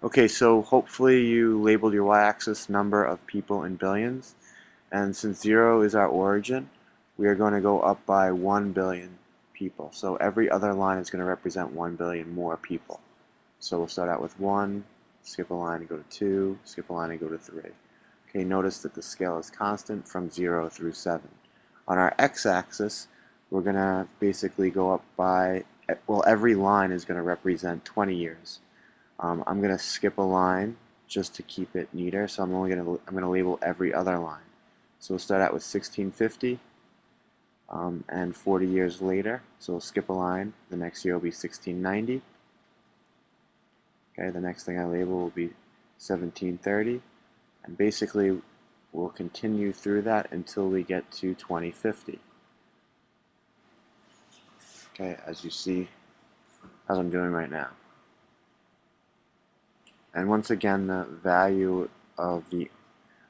Okay, so hopefully you labeled your y-axis number of people in billions, and since 0 is our origin, we are going to go up by 1 billion people. So every other line is going to represent 1 billion more people. So we'll start out with 1, skip a line and go to 2, skip a line and go to 3. Okay, notice that the scale is constant from 0 through 7. On our x-axis, we're going to basically go up by, well, every line is going to represent 20 years. I'm going to skip a line just to keep it neater, so I'm going to label every other line. So we'll start out with 1650 and 40 years later. So we'll skip a line. The next year will be 1690. Okay, the next thing I label will be 1730, and basically we'll continue through that until we get to 2050. Okay, as you see, as I'm doing right now. And once again, the value of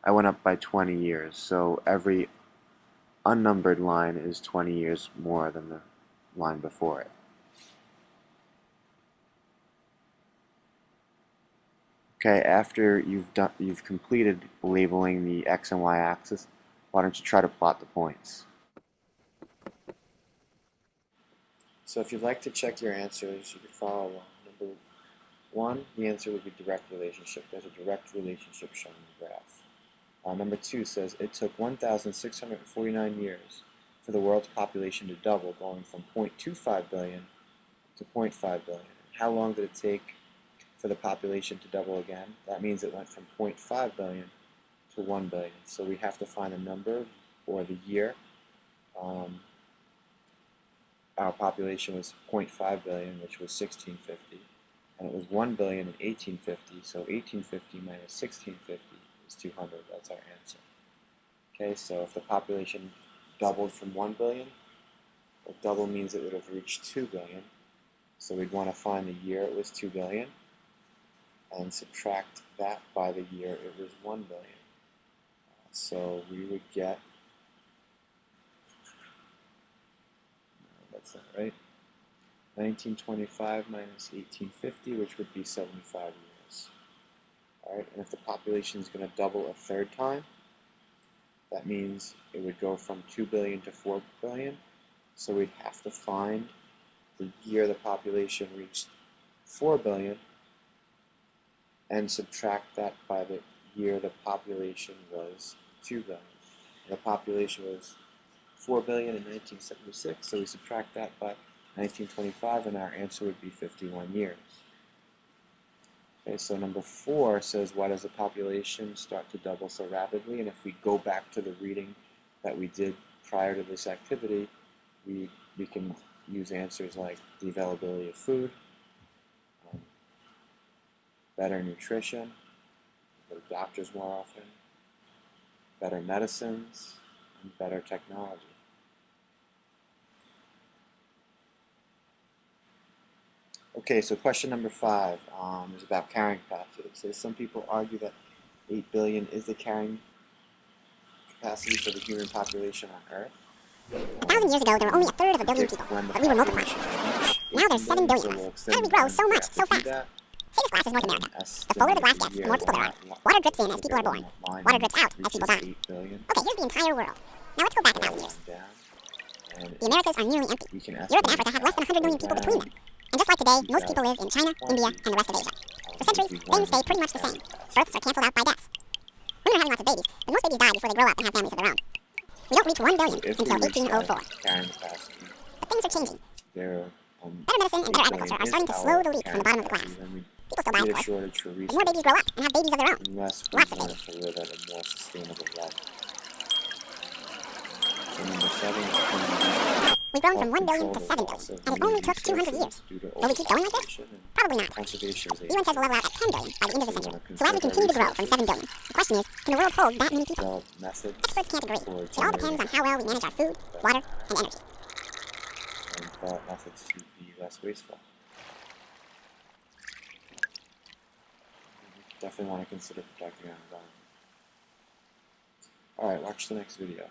I went up by 20 years, so every unnumbered line is 20 years more than the line before it. Okay, after you've completed labeling the x and y axis, why don't you try to plot the points? So if you'd like to check your answers, you can follow along. Number 1, the answer would be direct relationship. There's a direct relationship shown in the graph. Number 2 says it took 1,649 years for the world's population to double, going from 0.25 billion to 0.5 billion. How long did it take for the population to double again? That means it went from 0.5 billion to 1 billion. So we have to find a number or the year. Our population was 0.5 billion, which was 1650, and it was 1 billion in 1850, so 1850 minus 1650 is 200. That's our answer. Okay, so if the population doubled from 1 billion, well, double means it would have reached 2 billion, so we'd want to find the year it was 2 billion and subtract that by the year it was 1 billion. So we would get, that's not right, 1925 minus 1850, which would be 75 years. Alright, and if the population is going to double a third time, that means it would go from 2 billion to 4 billion. So we'd have to find the year the population reached 4 billion and subtract that by the year the population was 2 billion. And the population was 4 billion in 1976, so we subtract that by 1925, and our answer would be 51 years. Okay, so number 4 says, why does the population start to double so rapidly? And if we go back to the reading that we did prior to this activity, we can use answers like the availability of food, better nutrition, go to doctors more often, better medicines, and better technology. Okay, so question number 5 is about carrying capacity. It says some people argue that 8 billion is the carrying capacity for the human population on Earth. 1,000 years ago, there were only a third of a billion people, but we were multiplying. Now there's 7 billion of us. How did we grow so much, so fast? Say this glass is North America. The fuller the glass gets, the more people there are. Water drips in as people are born. Water drips out as people die. Okay, here's the entire world. Now let's go back 1,000 years. The Americas are nearly empty. Europe and Africa have less than 100 million people between them. And just like today, most people live in China, India, and the rest of Asia. For centuries, things stay pretty much the same. Births are canceled out by deaths. Women are having lots of babies, but most babies die before they grow up and have families of their own. We don't reach 1 billion until 1804. But things are changing. Better medicine and better agriculture are starting to slow the leak from the bottom of the glass. People still die, of course, but more babies grow up and have babies of their own. Lots of babies. We've grown from 1 billion to 7 billion, and it only took 200 years. Will we keep going like this? Probably not. UN says we'll level out at 10 billion by the end of the century. So as we continue to grow from 7 billion, the question is, can the world hold that many people? Experts can't agree. It all depends on how well we manage our food, water, and energy. And methods to be less wasteful. Definitely want to consider protecting our environment. Alright, watch the next video.